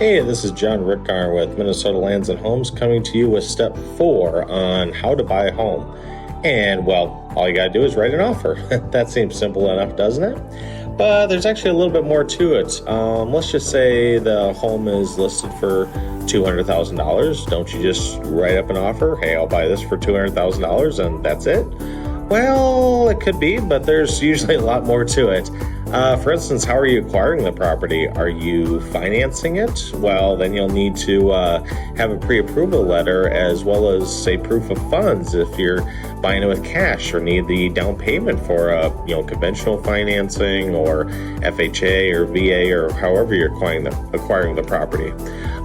Hey, this is John Rickar with Minnesota Lands and Homes coming to you with step 4 on how to buy a home. And well, all you got to do is write an offer. That seems simple enough, doesn't it? But there's actually a little bit more to it. Let's just say the home is listed for $200,000. Don't you just write up an offer? Hey, I'll buy this for $200,000 and that's it? Well, it could be, but there's usually a lot more to it. For instance, how are you acquiring the property? Are you financing it? Well, then you'll need to have a pre-approval letter as well as, say, proof of funds if you're buying it with cash or need the down payment for conventional financing or FHA or VA or however you're acquiring the property.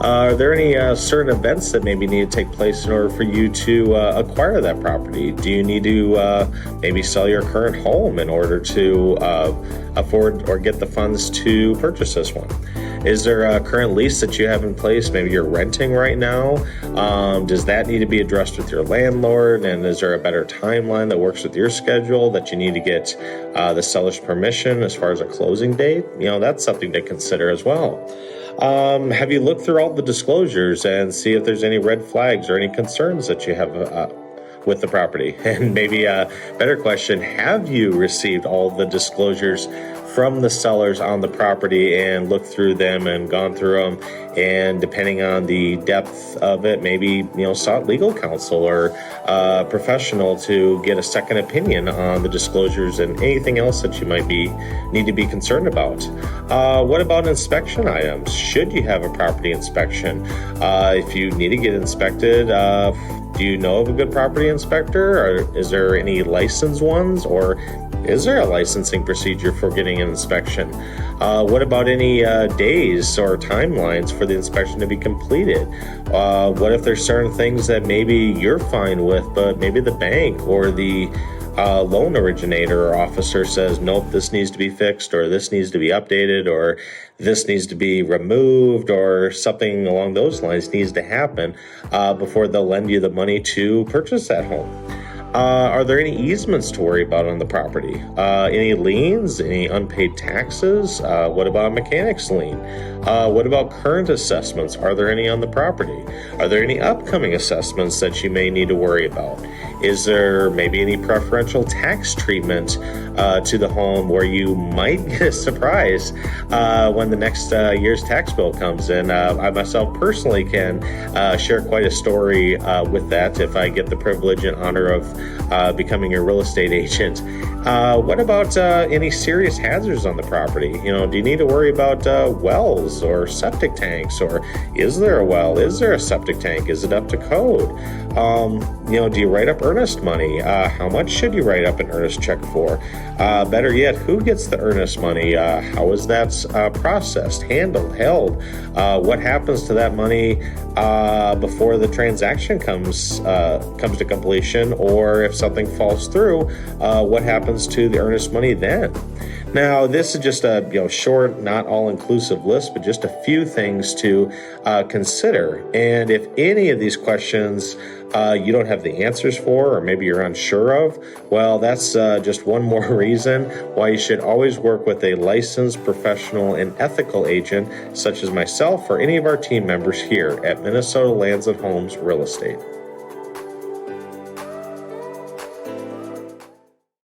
Are there any certain events that maybe need to take place in order for you to acquire that property? Do you need to maybe sell your current home in order to afford or get the funds to purchase this one? Is there a current lease that you have in place? Maybe you're renting right now. Does that need to be addressed with your landlord? And is there a better timeline that works with your schedule that you need to get the seller's permission as far as a closing date? That's something to consider as well. Have you looked through all the disclosures and see if there's any red flags or any concerns that you have with the property? And maybe a better question, have you received all the disclosures from the sellers on the property and looked through them and gone through them, and depending on the depth of it, maybe sought legal counsel or professional to get a second opinion on the disclosures and anything else that you might need to be concerned about? What about inspection items? Should you have a property inspection? If you need to get inspected, do you know of a good property inspector? Or is there any licensed ones? Or is there a licensing procedure for getting an inspection? What about any days or timelines for the inspection to be completed? What if there's certain things that maybe you're fine with, but maybe the bank or the loan originator or officer says, nope, this needs to be fixed, or this needs to be updated, or this needs to be removed, or something along those lines needs to happen before they'll lend you the money to purchase that home? Are there any easements to worry about on the property? Any liens? Any unpaid taxes? What about a mechanic's lien? What about current assessments? Are there any on the property? Are there any upcoming assessments that you may need to worry about? Is there maybe any preferential tax treatment to the home where you might get a surprise when the next year's tax bill comes in? I myself personally can share quite a story with that if I get the privilege and honor of becoming a real estate agent. What about any serious hazards on the property? Do you need to worry about wells or septic tanks? Or is there a well? Is there a septic tank? Is it up to code? Do you write up earnest money? How much should you write up an earnest check for? Better yet, who gets the earnest money? How is that processed, handled, held? What happens to that money before the transaction comes to completion? Or if something falls through, what happens to the earnest money then? Now, this is just a short, not all-inclusive list, but just a few things to consider. And if any of these questions you don't have the answers for, or maybe you're unsure of, well, that's just one more reason why you should always work with a licensed, professional, and ethical agent, such as myself or any of our team members here at Minnesota Lands and Homes Real Estate.